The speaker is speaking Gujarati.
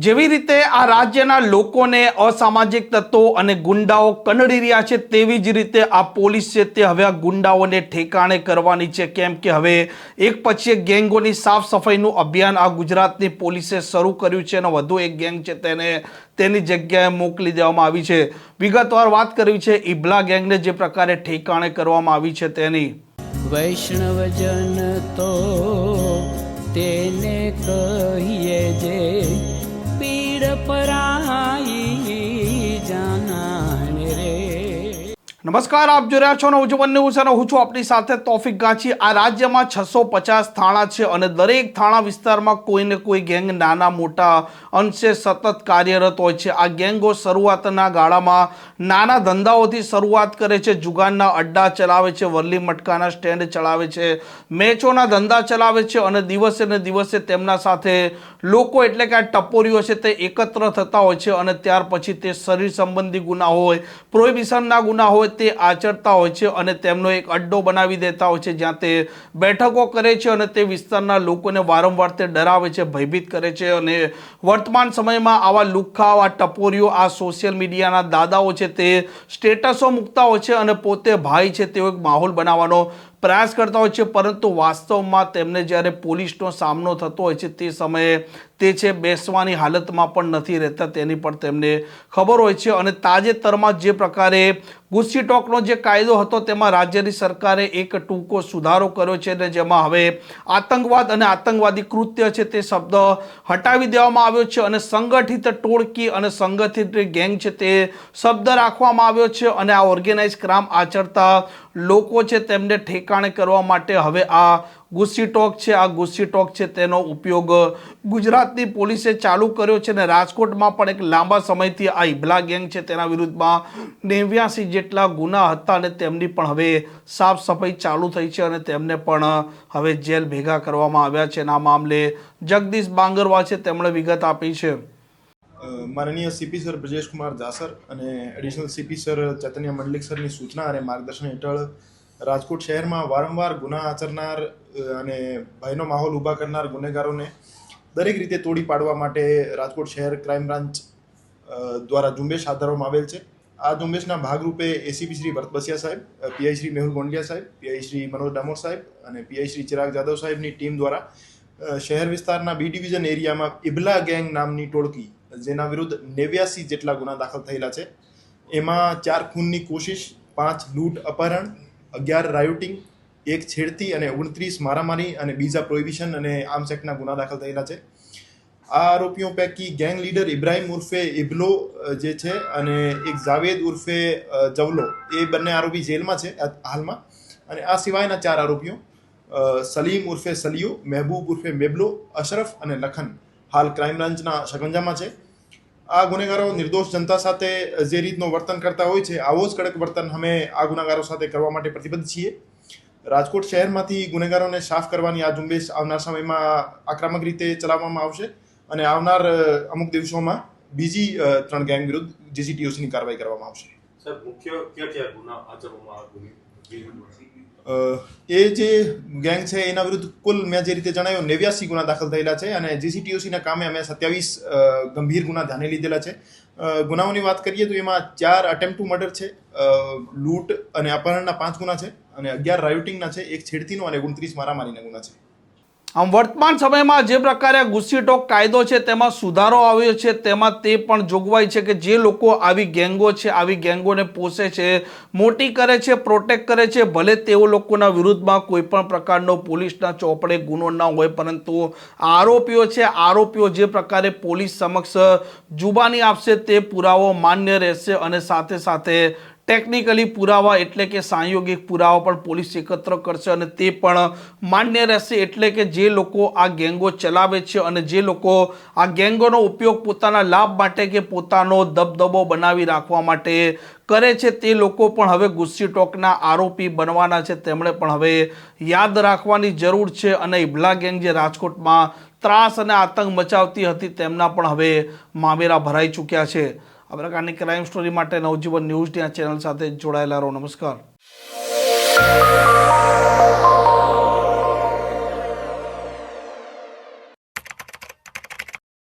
જેવી રીતે આ રાજ્યના લોકોને અસામાજિક તત્વો અને ગુંડાઓ કનડી રહ્યા છે, તેવી જ રીતે આ પોલીસ છે તે હવે આ ગુંડાઓને ઠેકાણે કરવાની છે, કેમ કે હવે એક પછી એક ગેંગોની સાફ સફાઈનું અભિયાન આ ગુજરાતની પોલીસે શરૂ કર્યું છે અને વધુ એક ગેંગ છે તેને તેની જગ્યાએ મોકલી દેવામાં આવી છે। વિગતવાર વાત કરવી છે ઇબલા ગેંગને જે પ્રકારે ઠેકાણે કરવામાં આવી છે તેની। વૈષ્ણવજન તો તેને કહીએ જે પીડ પરાઈ જાનાને રે। નમસ્કાર, આપ જોઈ રહ્યા છો નવજીવન ન્યૂઝ અને હું છું આપની સાથે તોફિક ગાંચી। આ રાજ્યમાં 650 થાણા છે અને દરેક થાણા વિસ્તારમાં કોઈને કોઈ ગેંગ નાના મોટા અંશે સતત કાર્યરત હોય છે। આ ગેંગો શરૂઆતના ગાળામાં નાના ધંધાઓથી શરૂઆત કરે છે, જુગારના અડ્ડા ચલાવે છે, વરલી મટકાના સ્ટેન્ડ ચલાવે છે, મેચોના ધંધા ચલાવે છે અને દિવસે ને દિવસે તેમના સાથે લોકો એટલે કે આ ટપોરીઓ છે તે એકત્ર થતા હોય છે અને ત્યાર પછી તે શરીર સંબંધી ગુના હોય, પ્રોહિબિશનના ગુના હોય તે આચરતા હોય છે અને તેમનો એક અડ્ડો બનાવી દેતા હોય છે, જ્યાં તે બેઠકો કરે છે અને તે વિસ્તારના લોકોને વારંવાર તે ડરાવે છે, ભયભીત કરે છે। અને વર્તમાન સમયમાં આવા લુખ્ખા, આવા ટપોરીઓ, આ સોશિયલ મીડિયાના દાદાઓ છે તે સ્ટેટસો મૂકતા હોય છે અને પોતે ભાઈ છે તેવો એક માહોલ બનાવવાનો પ્રયાસ કરતા હોય છે, પરંતુ વાસ્તવમાં તેમને જ્યારે પોલીસનો સામનો થતો હોય છે તે સમયે તે છે બેસવાની હાલતમાં પણ નથી રહેતા, તેની પણ તેમને ખબર હોય છે। અને તાજેતરમાં જે પ્રકારે ગુસ્સી ટોકનો જે કાયદો હતો તેમાં રાજ્યની સરકારે એક ટૂંકો સુધારો કર્યો છે અને જેમાં હવે આતંકવાદ અને આતંકવાદી કૃત્ય છે તે શબ્દ હટાવી દેવામાં આવ્યો છે અને સંગઠિત ટોળકી અને સંગઠિત ગેંગ છે તે શબ્દ રાખવામાં આવ્યો છે અને આ ઓર્ગેનાઇઝ ક્રાઇમ આચરતા લોકો છે તેમને ઠેકાણે કરવા માટે હવે આ ગુસ્સી ટોક છે, આ ગુસ્સી ટોક છે તેનો ઉપયોગ ગુજરાતની પોલીસે ચાલુ કર્યો છે અને રાજકોટમાં પણ એક લાંબા સમયથી આ ઇબલા ગેંગ છે તેના વિરુદ્ધમાં 89 જેટલા ગુના હતા અને તેમની પણ હવે સાફ સફાઈ ચાલુ થઈ છે અને તેમને પણ હવે જેલ ભેગા કરવામાં આવ્યા છે। આ મામલે જગદીશ બાંગરવા છે તેમણે વિગત આપી છે। માનનીય સીપી સર બ્રજેશ કુમાર જાસર અને એડિશનલ સીપી સર ચૈતન્ય મંડલિક સરની સૂચના અને માર્ગદર્શન હેઠળ રાજકોટ શહેરમાં વારંવાર ગુના આચરનાર અને ભયનો માહોલ ઊભા કરનાર ગુનેગારોને દરેક રીતે તોડી પાડવા માટે રાજકોટ શહેર ક્રાઇમ બ્રાન્ચ દ્વારા ઝુંબેશ હાથ ધરવામાં આવેલ છે। આ ઝુંબેશના ભાગરૂપે એસીપી શ્રી ભરત બસિયા સાહેબ, પીઆઈ શ્રી મેહુલ ગોંડલિયા સાહેબ, પીઆઈ શ્રી મનોજ ડામોર સાહેબ અને પીઆઈ શ્રી ચિરાગ જાદવ સાહેબની ટીમ દ્વારા શહેર વિસ્તારના બી ડિવિઝન એરિયામાં ઇબલા ગેંગ નામની ટોળકી જેના વિરુદ્ધ 89 જેટલા ગુના દાખલ થયેલા છે, એમાં 4 ખૂનની કોશિશ, 5 લૂંટ અપહરણ, 11 રાયોટિંગ, 1 છેડતી અને 29 મારામારી અને બીજા પ્રોહિબિશન અને આર્મ્સ એક્ટના ગુના દાખલ થયેલા છે। આ આરોપીઓ પૈકી ગેંગ લીડર ઇબ્રાહિમ ઉર્ફે ઇબલો જે છે અને એક જાવેદ ઉર્ફે જવલો, એ બંને આરોપી જેલમાં છે હાલમાં। અને આ સિવાયના 4 આરોપીઓ સલીમ ઉર્ફે સલિયો, મહેબૂબ ઉર્ફે મેબલો, અશરફ અને લખન હાલ ક્રાઇમ બ્રાન્ચના શકંજામાં છે। આ ગુનેગારો નિર્દોષ જનતા સાથે જે રીતનું વર્તન કરતા હોય છે આવો જ કડક વર્તન અમે આ ગુનેગારો સાથે કરવા માટે પ્રતિબદ્ધ છીએ। રાજકોટ શહેરમાંથી ગુનેગારોને સાફ કરવાની આ ઝુંબેશ આવનાર સમયમાં આક્રમક રીતે ચલાવવામાં આવશે અને આવનાર અમુક દિવસોમાં બીજી 3 ગેંગ વિરુદ્ધ જીસીટીઓસીની કાર્યવાહી કરવામાં આવશે। સર, મુખ્ય ક્યાં ગુના આચરવામાં આવે? એ જે ગેંગ છે એના વિરુદ્ધ કુલ મેં જે રીતે જણાવ્યું 89 ગુના દાખલ થયેલા છે અને જીસીટીઓસીના કામે અમે 27 ગંભીર ગુના ધ્યાને લીધેલા છે। ગુનાઓની વાત કરીએ તો એમાં 4 અટેમ્પ્ટ ટુ મર્ડર છે, લૂંટ અને અપહરણના 5 ગુના છે અને 11 રાયોટિંગના છે, 1 છેડતીનો અને 29 મારામારીના ગુના છે। આમ વર્તમાન સમયમાં જે પ્રકારે ગુસ્સી ટોક કાયદો છે તેમાં સુધારો આવ્યો છે, તેમાં તે પણ જોગવાઈ છે કે જે લોકો આવી ગેંગો છે, આવી ગેંગોને પોષે છે, મોટી કરે છે, પ્રોટેક્ટ કરે છે, ભલે તેઓ લોકોના વિરુદ્ધમાં કોઈ પણ પ્રકારનો પોલીસના ચોપડે ગુનો ના હોય, પરંતુ આરોપીઓ છે, આરોપીઓ જે પ્રકારે પોલીસ સમક્ષ જુબાની આપશે તે પુરાવો માન્ય રહેશે અને સાથે સાથે ટેકનિકલી પુરાવા એટલે કે સાંયોગિક પુરાવા પણ પોલીસ એકત્ર કરશે અને તે પણ માન્ય રહેશે। એટલે કે જે લોકો આ ગેંગો ચલાવે છે અને જે લોકો આ ગેંગોનો ઉપયોગ પોતાના લાભ માટે કે પોતાનો દબદબો બનાવી રાખવા માટે કરે છે તે લોકો પણ હવે ગુસ્સી ટોકના આરોપી બનવાના છે, તેમણે પણ હવે યાદ રાખવાની જરૂર છે। અને ઇબલા ગેંગ જે રાજકોટમાં ત્રાસ અને આતંક મચાવતી હતી તેમના પણ હવે મામેરા ભરાઈ ચૂક્યા છે। આ પ્રકારની ક્રાઇમ સ્ટોરી માટે નવજીવન ન્યૂઝની આ ચેનલ સાથે જોડાયેલા રહો। નમસ્કાર।